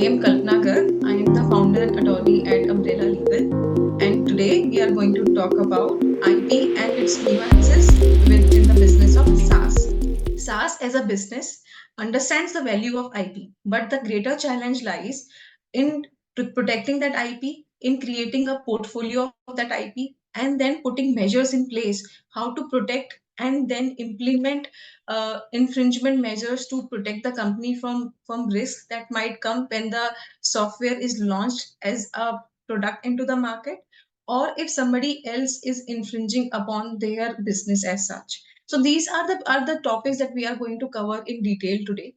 am Kalpana Garg. I am the founder and attorney at Umbrella Legal. And today we are going to talk about IP and its nuances within the business of SaaS. SaaS as a business understands the value of IP, but the greater challenge lies in protecting that IP, in creating a portfolio of that IP, and then putting measures in place how to protect and then implement infringement measures to protect the company from risks that might come when the software is launched as a product into the market, or if somebody else is infringing upon their business as such. So these are the topics that we are going to cover in detail today.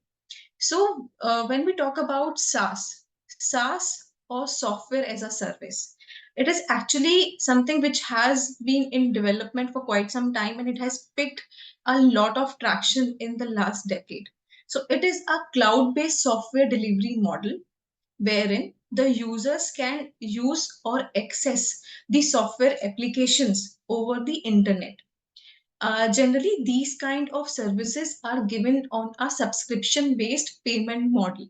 So when we talk about SaaS or software as a service, it is actually something which has been in development for quite some time, and it has picked a lot of traction in the last decade. So it is a cloud-based software delivery model wherein the users can use or access the software applications over the internet. Generally, these kind of services are given on a subscription-based payment model.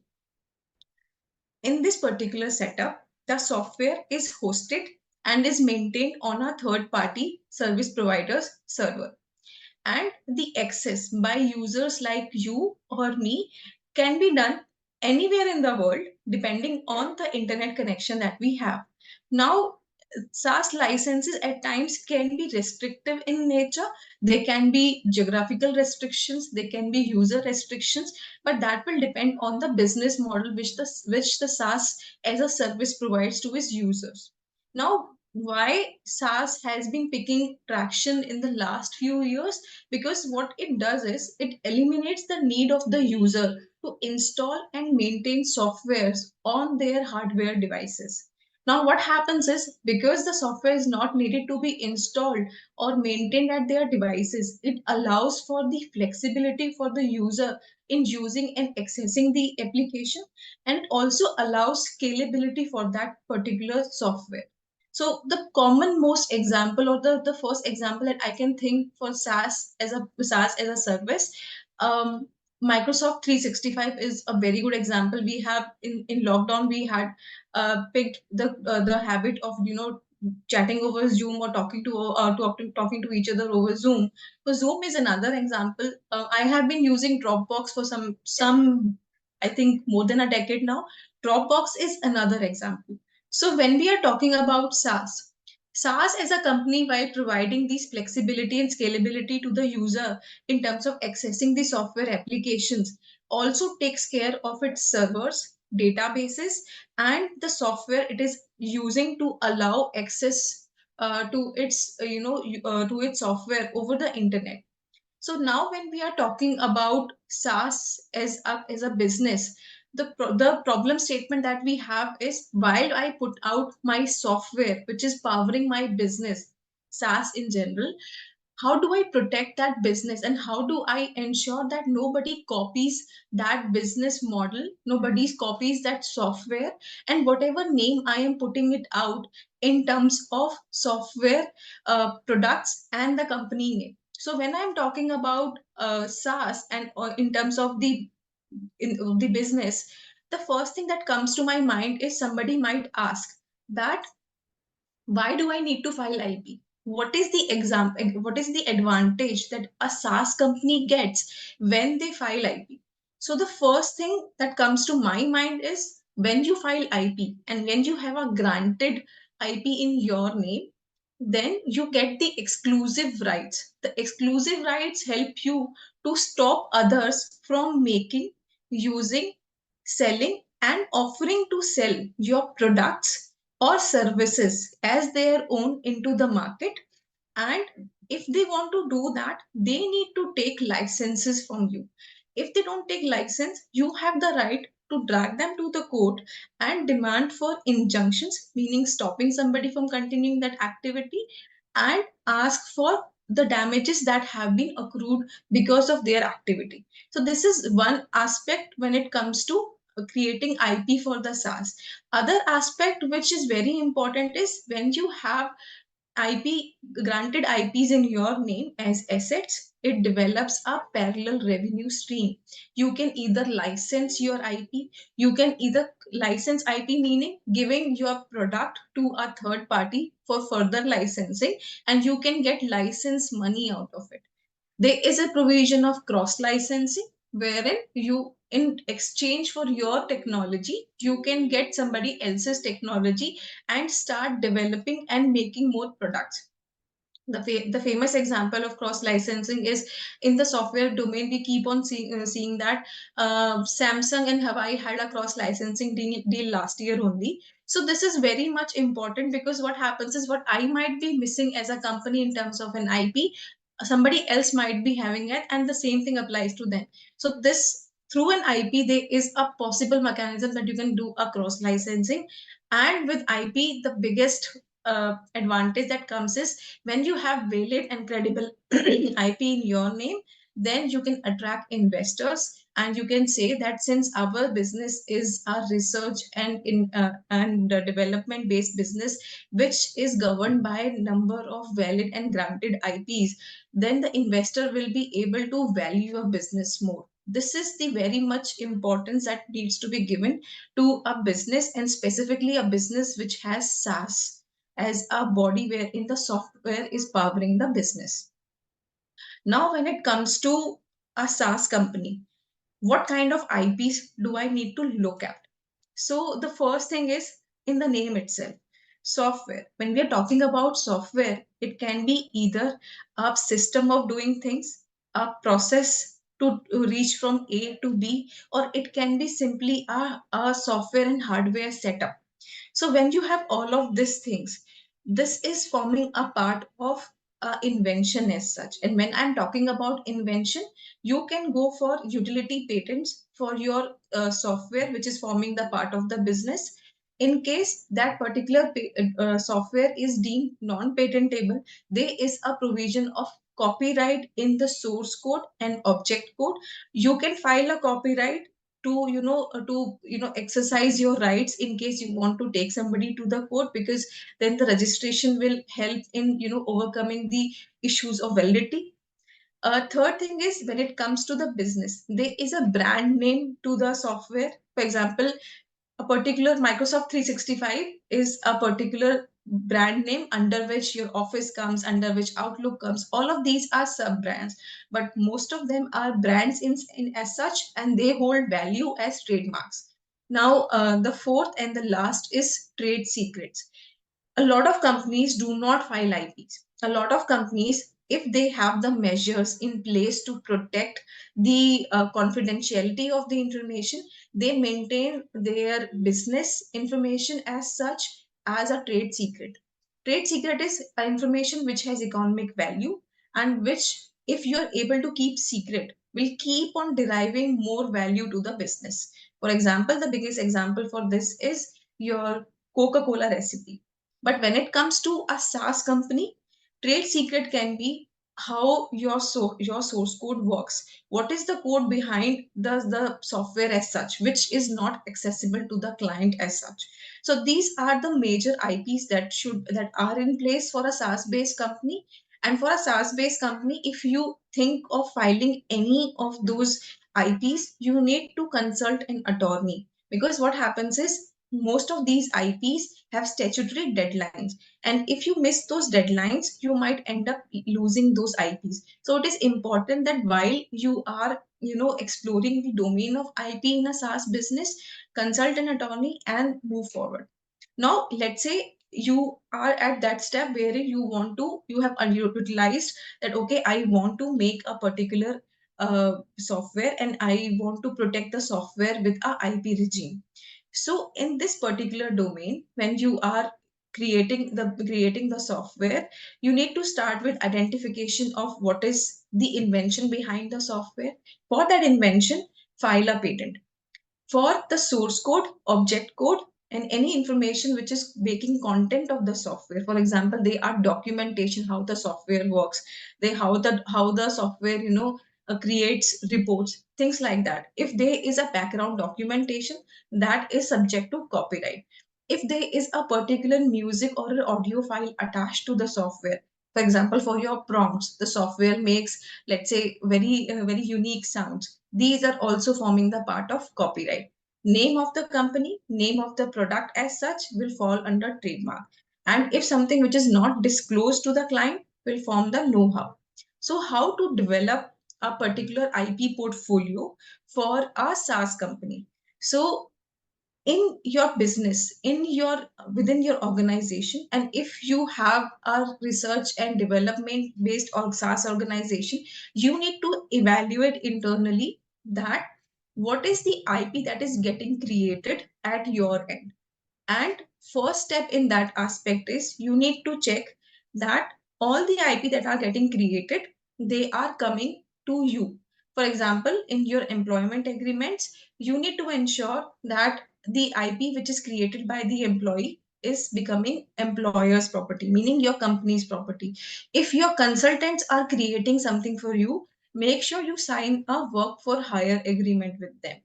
In this particular setup, the software is hosted and is maintained on a third-party service provider's server. And the access by users like you or me can be done anywhere in the world depending on the internet connection that we have. Now, SaaS licenses at times can be restrictive in nature. They can be geographical restrictions, they can be user restrictions, but that will depend on the business model which the SaaS as a service provides to its users. Now, why SaaS has been picking traction in the last few years? Because what it does is it eliminates the need of the user to install and maintain softwares on their hardware devices. Now, what happens is because the software is not needed to be installed or maintained at their devices, it allows for the flexibility for the user in using and accessing the application, and it also allows scalability for that particular software. So the common most example, or the first example that I can think for SaaS as a service, um, Microsoft 365 is a very good example. We have in lockdown we had picked the habit of chatting over Zoom or talking to each other over Zoom. So Zoom is another example. I have been using Dropbox for some I think more than a decade now. Dropbox is another example. So when we are talking about SaaS as a company, while providing these flexibility and scalability to the user in terms of accessing the software applications, also takes care of its servers, databases, and the software it is using to allow access to its software over the internet. So now when we are talking about SaaS as a business, the problem statement that we have is, while I put out my software, which is powering my business, SaaS in general, how do I protect that business and how do I ensure that nobody copies that business model, nobody copies that software, and whatever name I am putting it out in terms of software products and the company name. So when I'm talking about SaaS and in terms of the business, the first thing that comes to my mind is somebody might ask that why do I need to file IP? What is the what is the advantage that a SaaS company gets when they file IP? So the first thing that comes to my mind is, when you file IP and when you have a granted IP in your name, then you get the exclusive rights. The exclusive rights help you to stop others from making, using, selling, and offering to sell your products or services as their own into the market. And if they want to do that, they need to take licenses from you. If they don't take license, you have the right to drag them to the court and demand for injunctions, meaning stopping somebody from continuing that activity, and ask for the damages that have been accrued because of their activity. So this is one aspect when it comes to creating IP for the SaaS. Other aspect which is very important is, when you have IP granted IPs in your name as assets, it develops a parallel revenue stream. You can either license your IP, you can either license IP meaning giving your product to a third party for further licensing, and you can get license money out of it. There is a provision of cross licensing wherein you, in exchange for your technology, you can get somebody else's technology and start developing and making more products. The famous example of cross licensing is in the software domain. We keep on seeing that Samsung and Hawaii had a cross licensing deal last year only. So this is very much important, because what happens is, what I might be missing as a company in terms of an IP, somebody else might be having it, and the same thing applies to them. So this, through an IP, there is a possible mechanism that you can do a cross licensing. And with IP, the biggest advantage that comes is, when you have valid and credible IP in your name, then you can attract investors, and you can say that since our business is a research and development based business, which is governed by a number of valid and granted IPs, then the investor will be able to value your business more. This is the very much importance that needs to be given to a business, and specifically a business which has SaaS as a body wherein the software is powering the business. Now, when it comes to a SaaS company, what kind of IPs do I need to look at? So, the first thing is in the name itself. Software. When we are talking about software, it can be either a system of doing things, a process to reach from A to B, or it can be simply a software and hardware setup. So when you have all of these things, this is forming a part of invention as such. And when I'm talking about invention, you can go for utility patents for your software, which is forming the part of the business. In case that particular software is deemed non-patentable, there is a provision of copyright in the source code and object code. You can file a copyright to exercise your rights in case you want to take somebody to the court, because then the registration will help in overcoming the issues of validity. Third thing is, when it comes to the business, there is a brand name to the software. For example, a particular Microsoft 365 is a particular brand name under which your Office comes, under which Outlook comes. All of these are sub brands, but most of them are brands in as such, and they hold value as trademarks. Now, the fourth and the last is trade secrets. A lot of companies do not file IPs. A lot of companies, if they have the measures in place to protect the confidentiality of the information, they maintain their business information as such as a trade secret. Trade secret is information which has economic value, and which, if you're able to keep secret, will keep on deriving more value to the business. For example, the biggest example for this is your Coca-Cola recipe. But when it comes to a SaaS company, trade secret can be how your source code works. What is the code behind the software as such, which is not accessible to the client as such. So these are the major IPs that are in place for a SaaS-based company. And for a SaaS-based company, if you think of filing any of those IPs, you need to consult an attorney, because what happens is, most of these IPs have statutory deadlines. And if you miss those deadlines, you might end up losing those IPs. So it is important that while you are, exploring the domain of IP in a SaaS business, consult an attorney and move forward. Now, let's say you are at that step where you have unutilized that, okay, I want to make a particular software, and I want to protect the software with a IP regime. So in this particular domain, when you are creating the software, you need to start with identification of what is the invention behind the software. For that invention, file a patent. For the source code, object code, and any information which is making content of the software. For example, they are documentation, how the software works, they how the software creates reports, things like that. If there is a background documentation, that is subject to copyright. If there is a particular music or an audio file attached to the software, for example, for your prompts, the software makes, let's say, very unique sounds. These are also forming the part of copyright. Name of the company, name of the product as such will fall under trademark. And if something which is not disclosed to the client will form the know-how. So how to develop a particular IP portfolio for a SaaS company? So in your business, in your within your organization, and if you have a research and development based or SaaS organization, you need to evaluate internally that what is the IP that is getting created at your end. And first step in that aspect is you need to check that all the IP that are getting created, they are coming to you. For example, in your employment agreements, you need to ensure that the IP which is created by the employee is becoming employer's property, meaning your company's property. If your consultants are creating something for you, make sure you sign a work for hire agreement with them.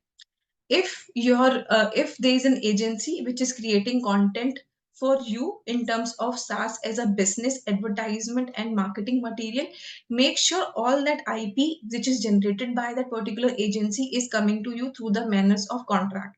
If there is an agency which is creating content for you in terms of SaaS as a business advertisement and marketing material, make sure all that IP which is generated by that particular agency is coming to you through the manners of contract.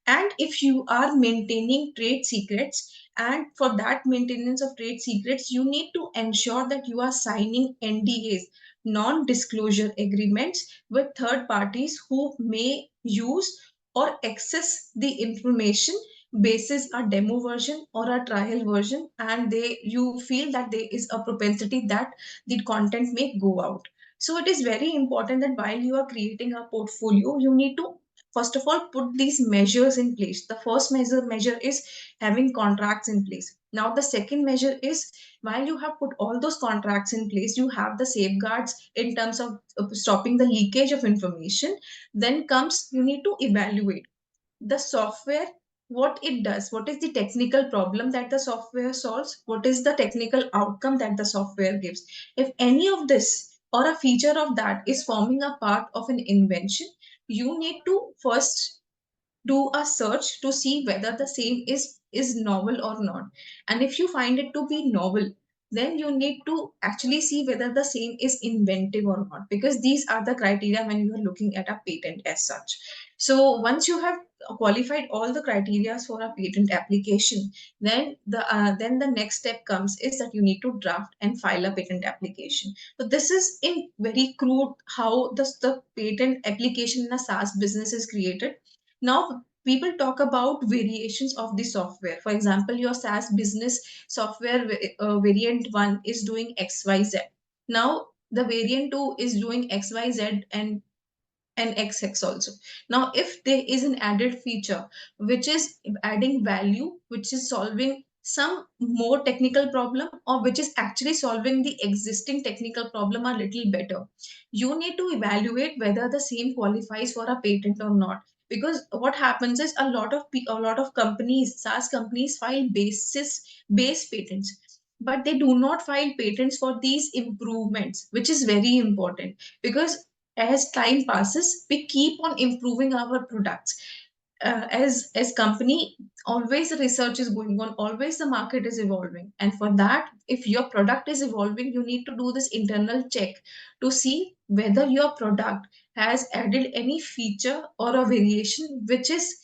And if you are maintaining trade secrets, and for that maintenance of trade secrets, you need to ensure that you are signing NDAs, non-disclosure agreements, with third parties who may use or access the information basis a demo version or a trial version, and they you feel that there is a propensity that the content may go out. So it is very important that while you are creating a portfolio, you need to first of all put these measures in place. The first measure is having contracts in place. Now the second measure is, while you have put all those contracts in place, you have the safeguards in terms of stopping the leakage of information. Then comes, you need to evaluate the software, what it does, what is the technical problem that the software solves, what is the technical outcome that the software gives. If any of this or a feature of that is forming a part of an invention, you need to first do a search to see whether the same is novel or not. And if you find it to be novel, then you need to actually see whether the same is inventive or not, because these are the criteria when you are looking at a patent as such. So once you have qualified all the criteria for a patent application, then the next step comes is that you need to draft and file a patent application. So this is in very crude how the patent application in a SaaS business is created. Now, people talk about variations of the software. For example, your SaaS business software variant 1 is doing XYZ. Now, the variant 2 is doing XYZ and XX also. Now, if there is an added feature which is adding value, which is solving some more technical problem, or which is actually solving the existing technical problem a little better, you need to evaluate whether the same qualifies for a patent or not. Because what happens is a lot of companies, SaaS companies, file base patents, but they do not file patents for these improvements, which is very important. Because as time passes, we keep on improving our products. As company, always the research is going on, always the market is evolving, and for that, if your product is evolving, you need to do this internal check to see whether your product has added any feature or a variation which is,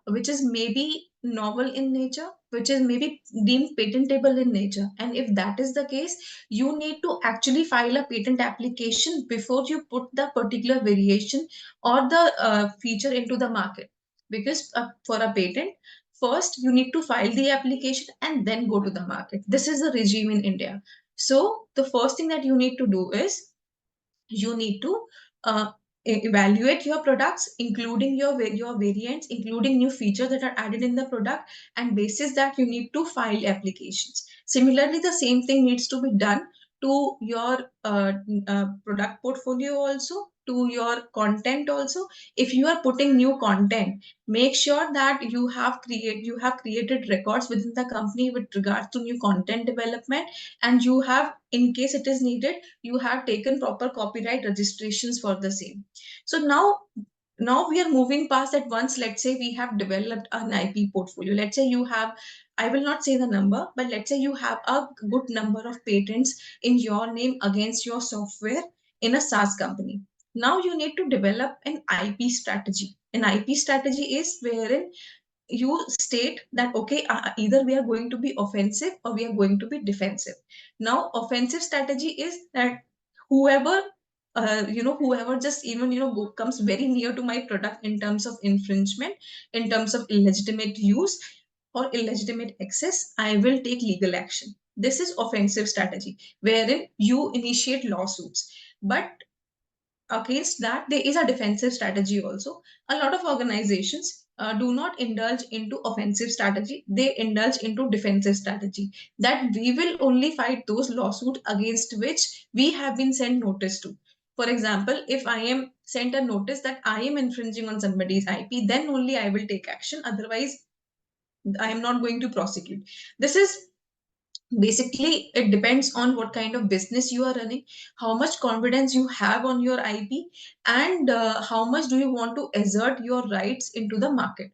which is maybe novel in nature, which is maybe deemed patentable in nature. And if that is the case, you need to actually file a patent application before you put the particular variation or the feature into the market. Because for a patent, first you need to file the application and then go to the market. This is the regime in India. So the first thing that you need to do is you need to uh, evaluate your products, including your variants, including new features that are added in the product, and basis that you need to file applications. Similarly, the same thing needs to be done to your product portfolio also, to your content also. If you are putting new content, make sure that you have created records within the company with regards to new content development, and you have, in case it is needed, you have taken proper copyright registrations for the same. So now we are moving past that. Once, let's say, we have developed an IP portfolio, let's say you have, I will not say the number, but let's say you have a good number of patents in your name against your software in a SaaS company. Now you need to develop an IP strategy. An IP strategy is wherein you state that okay, either we are going to be offensive or we are going to be defensive. Now offensive strategy is that whoever whoever just even comes very near to my product in terms of infringement, in terms of illegitimate use or illegitimate access, I will take legal action. This is offensive strategy wherein you initiate lawsuits. But against that, there is a defensive strategy also. A lot of organizations do not indulge into offensive strategy, they indulge into defensive strategy, that we will only fight those lawsuits against which we have been sent notice to. For example, if I am sent a notice that I am infringing on somebody's IP, then only I will take action, otherwise I am not going to prosecute. This is basically, it depends on what kind of business you are running, how much confidence you have on your IP, and how much do you want to assert your rights into the market.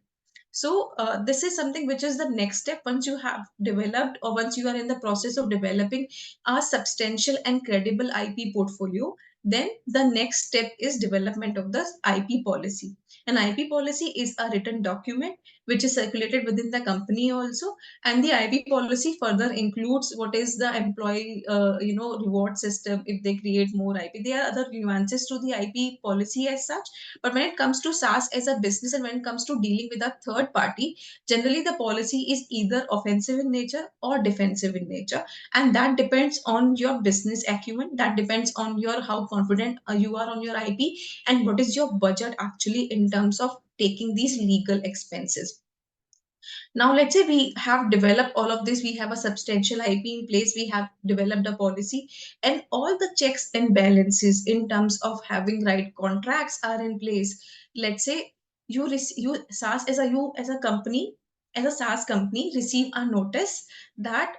So this is something which is the next step. Once you have developed, or once you are in the process of developing a substantial and credible IP portfolio, then the next step is development of the IP policy. An IP policy is a written document which is circulated within the company also, and the IP policy further includes what is the employee reward system if they create more IP. There are other nuances to the IP policy as such, but when it comes to SaaS as a business and when it comes to dealing with a third party, generally the policy is either offensive in nature or defensive in nature. And that depends on your business acumen, that depends on your how confident you are on your IP, and what is your budget actually in terms of taking these legal expenses. Now, let's say we have developed all of this, we have a substantial IP in place, we have developed a policy, and all the checks and balances in terms of having right contracts are in place. Let's say you SaaS as a company, as a SaaS company, receive a notice that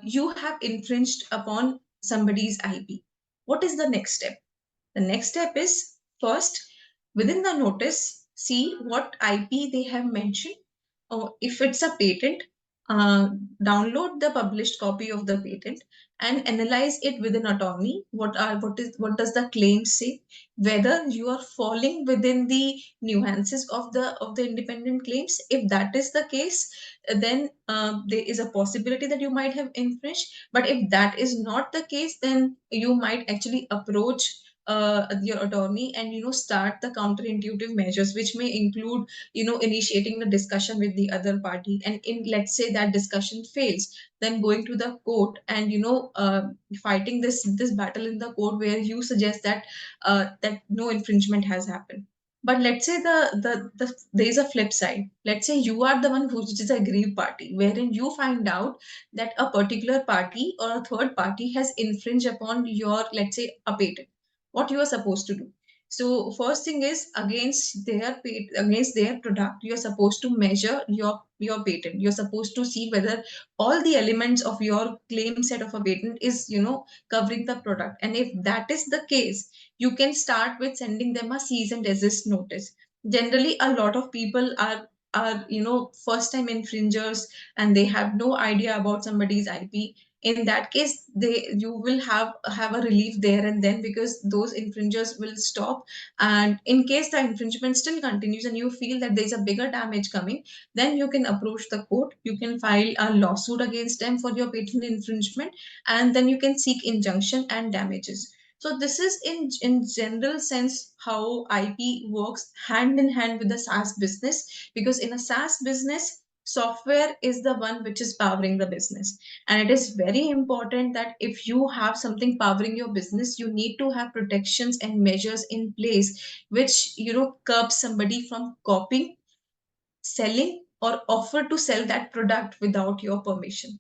you have infringed upon somebody's IP. What is the next step? The next step is, first, within the notice, see what IP they have mentioned. Or if it's a patent, uh, download the published copy of the patent and analyze it with an attorney. What does the claim say? Whether you are falling within the nuances of the independent claims. If that is the case, then there is a possibility that you might have infringed. But if that is not the case, then you might actually approach your attorney and start the counterintuitive measures, which may include initiating the discussion with the other party, and in, let's say, that discussion fails, then going to the court and fighting this battle in the court where you suggest that that no infringement has happened. But let's say there is a flip side. Let's say you are the one who is a aggrieved party, wherein you find out that a particular party or a third party has infringed upon your, let's say, a patent. What you are supposed to do? So first thing is, against their product, you're supposed to measure your patent. You're supposed to see whether all the elements of your claim set of a patent is covering the product. And if that is the case, you can start with sending them a cease and desist notice. Generally, a lot of people are first time infringers, and they have no idea about somebody's IP. In that case, you will have a relief there and then, because those infringers will stop. And in case the infringement still continues and you feel that there's a bigger damage coming, then you can approach the court, you can file a lawsuit against them for your patent infringement, and then you can seek injunction and damages. So this is in general sense how IP works hand in hand with the SaaS business, because in a SaaS business, software is the one which is powering the business. And it is very important that if you have something powering your business, you need to have protections and measures in place which curb somebody from copying, selling, or offer to sell that product without your permission.